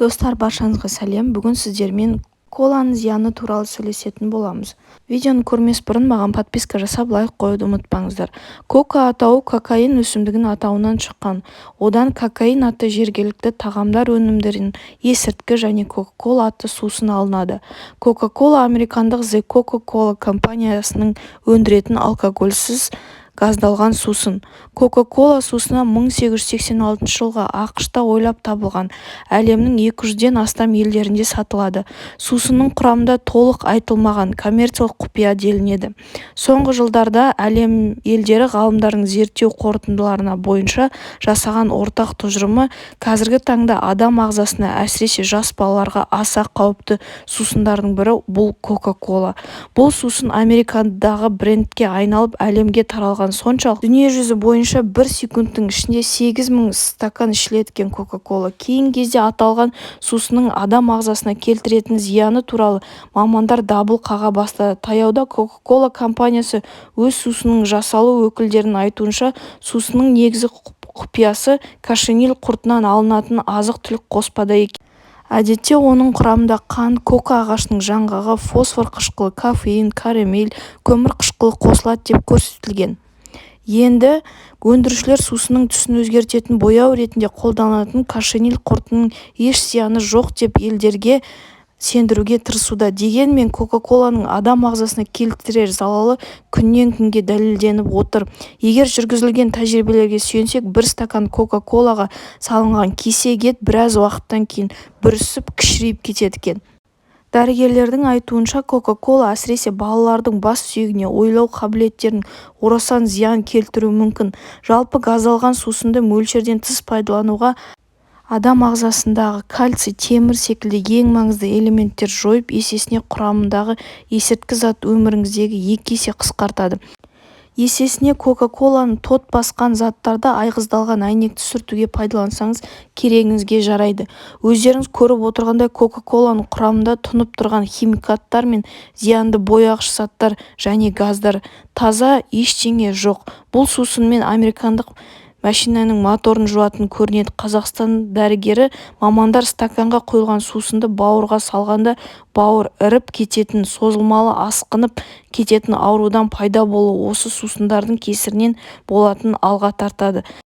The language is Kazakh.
Достар, баршаңызға сәлем. Бүгін сіздермен коланың зияны туралы сөйлесетін боламыз. Видеоны көрмес бұрын маған подписка жасап лайк қоюды ұмытпаңыздар. Кока атауы кокаин өсімдігінің атауынан шыққан. Одан кокаин атты жергілікті тағамдар өнімдерін есірткі және кока-кола атты сусын алынады. Кока-кола американдық The Coca-Cola компаниясының өндіретін алкогольсіз газдалған сусын. Кока-кола сусына 1886 жылға ақш-та ойлап табылған. Әлемнің 200-ден астам елдерінде сатылады. Сусынның құрамында толық айтылмаған коммерциялық құпия делінеді. Соңғы жылдарда әлем елдері ғалымдардың зерттеу қорытындыларына бойынша жасаған ортақ тұжырымы қазіргі таңда адам ағзасына, әсіресе жас балаларға аса қауіпті сусындардың бірі бұл Кока-кола. Бұл сусын Америкадағы брендке айналып әлемге таралған соншалық, дүниежүзі бойынша 1 секундтың ішінде 8000 стакан ішілетін Кока-кола. Кейін кезде аталған сусынның адам ағзасына келтіретін зияны туралы мамандар дабыл қаға бастады. Таяуда Кока-кола компаниясы өз сусынның жасалу өкілдерінің айтуынша, сусынның негізгі құпиясы кошенил құртынан алынатын азық-түлік қоспада екен. Әдетте оның құрамында қант, кока ағашының жаңғағы, фосфор қышқылы, кофеин, карамель, көмір қышқылы қосылады деп көрсетілген. Енді өндірушілер сусынның түсін өзгертетін бояу ретінде қолданылатын кошенил құртының еш зияны жоқ деп елдерге сендіруге тырысуда. Дегенмен Кока-коланың адам ағзасына келтірер залалы күннен күнге дәлелденіп отыр. Егер жүргізілген тәжірибелерге сүйенсек, 1 стакан Кока-колаға салынған кесек ет біраз уақыттан кейін бүрісіп, кішірейіп кетеді екен. Дәрігерлердің айтуынша, Кока-кола әсіресе балалардың бас сүйегіне, ойлау қабілеттерін орасан зиян келтіруі мүмкін. Жалпы газдалған сусынды мөлшерден тыс пайдалануға адам ағзасындағы кальций, темір секілді ең маңызды элементтер жойып, есесіне құрамындағы есірткі зат өміріңіздегі 2 есе қысқартады. Есесіне Кока-коланың тот басқан заттарды айғыздалған әйнекті сүртуге пайдалансаңыз керегіңізге жарайды. Өздеріңіз көріп отырғандай, Кока-коланың құрамында тұнып тұрған химикаттар мен зиянды бояғыш заттар және газдар таза ештеңе жоқ. Бұл сусынмен американдық машинаның моторын жуатын көрінеді. Қазақстан дәрігері мамандар стаканға құйылған сусынды бауырға салғанда бауыр іріп кететін, созылмалы асқынып кететін аурудан пайда болуы осы сусындардың кесірінен болатынын алға тартады.